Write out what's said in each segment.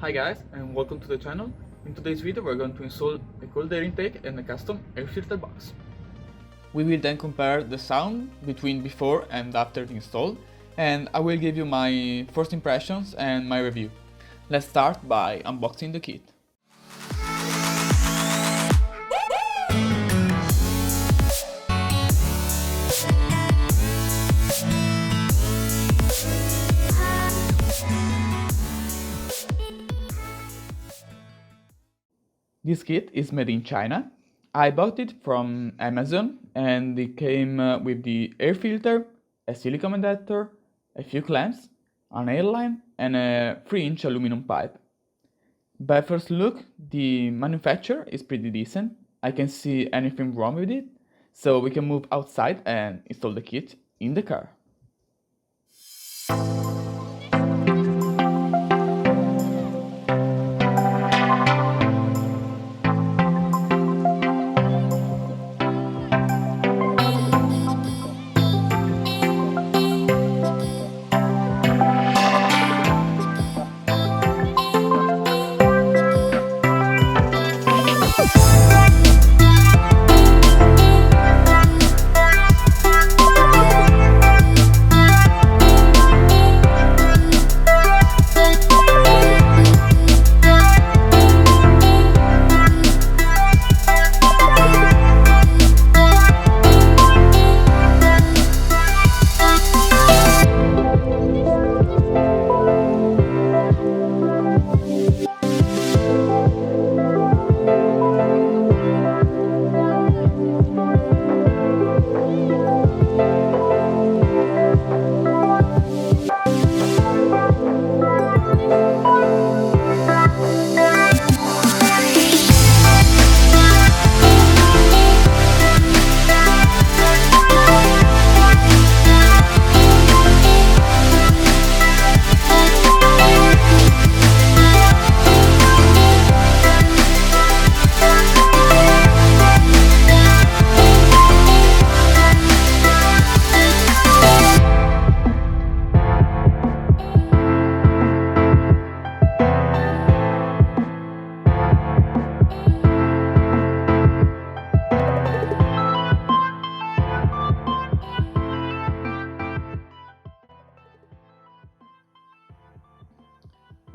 Hi guys, and welcome to the channel. In today's video we're going to install a cold air intake and a custom air filter box. We will then compare the sound between before and after the install, and I will give you my first impressions and my review. Let's start by unboxing the kit. This kit is made in China. I bought it from Amazon and it came with the air filter, a silicone adapter, a few clamps, an airline and a 3-inch aluminum pipe. By first look, the manufacturer is pretty decent. I can't see anything wrong with it, so we can move outside and install the kit in the car.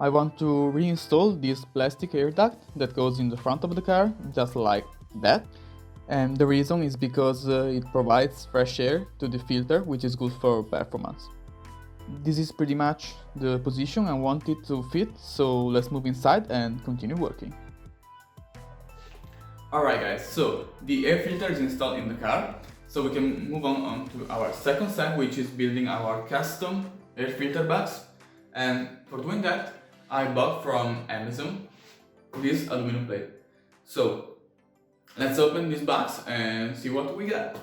I want to reinstall this plastic air duct that goes in the front of the car, just like that. And the reason is because it provides fresh air to the filter, which is good for performance. This is pretty much the position I want it to fit, so let's move inside and continue working. Alright guys, so the air filter is installed in the car, so we can move on to our second step, which is building our custom air filter box. And for doing that, I bought from Amazon this aluminum plate. So let's open this box and see what we got.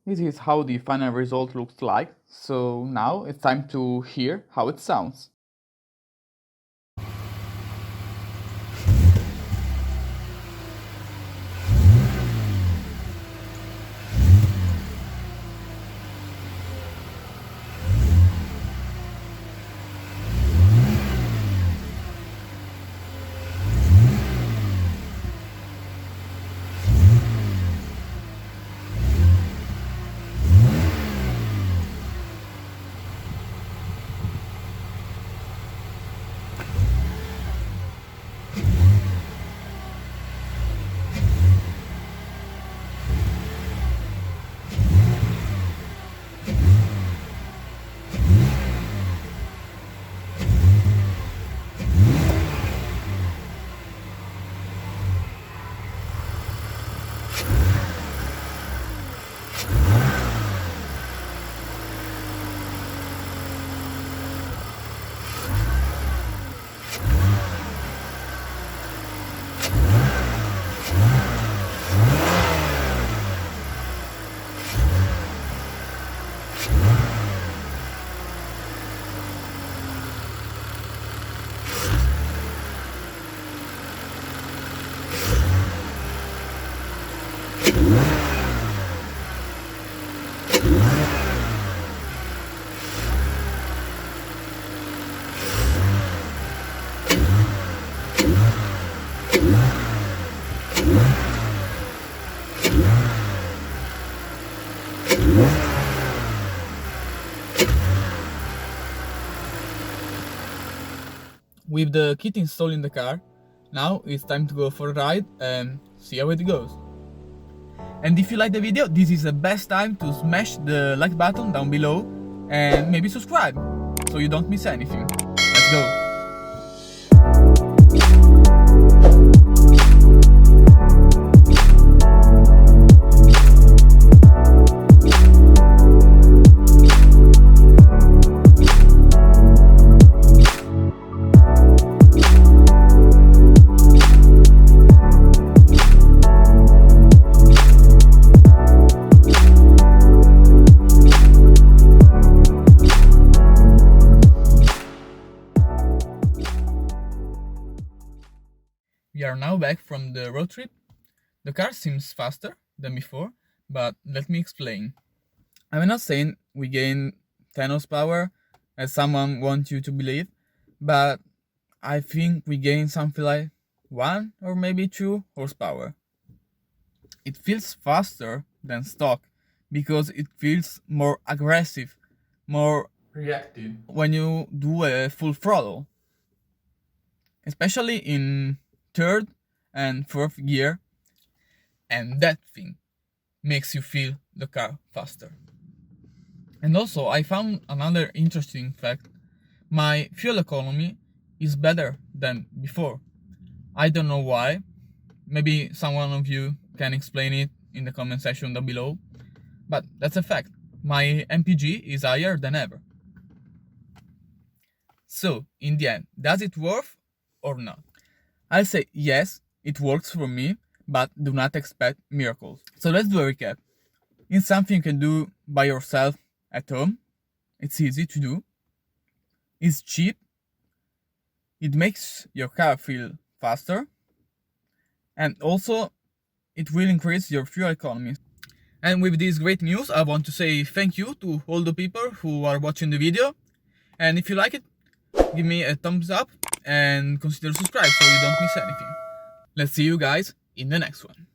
This is how the final result looks like, so now it's time to hear how it sounds. With the kit installed in the car, now it's time to go for a ride and see how it goes. And if you like the video, this is the best time to smash the like button down below and maybe subscribe so you don't miss anything. Let's go! We are now back from the road trip. The car seems faster than before, but let me explain. I'm not saying we gain 10 horsepower, as someone wants you to believe, but I think we gain something like 1 or maybe 2 horsepower. It feels faster than stock because it feels more aggressive, more reactive when you do a full throttle, especially in third and fourth gear, and that thing makes you feel the car faster. And also I found another interesting fact. My fuel economy is better than before. I don't know why. Maybe someone of you can explain it in the comment section down below, but that's a fact. My MPG is higher than ever. So in the end, does it work or not? I'll say yes, it works for me, but do not expect miracles. So let's do a recap. It's something you can do by yourself at home. It's easy to do. It's cheap. It makes your car feel faster. And also, it will increase your fuel economy. And with this great news, I want to say thank you to all the people who are watching the video. And if you like it, give me a thumbs up and consider subscribe so you don't miss anything. Let's see you guys in the next one.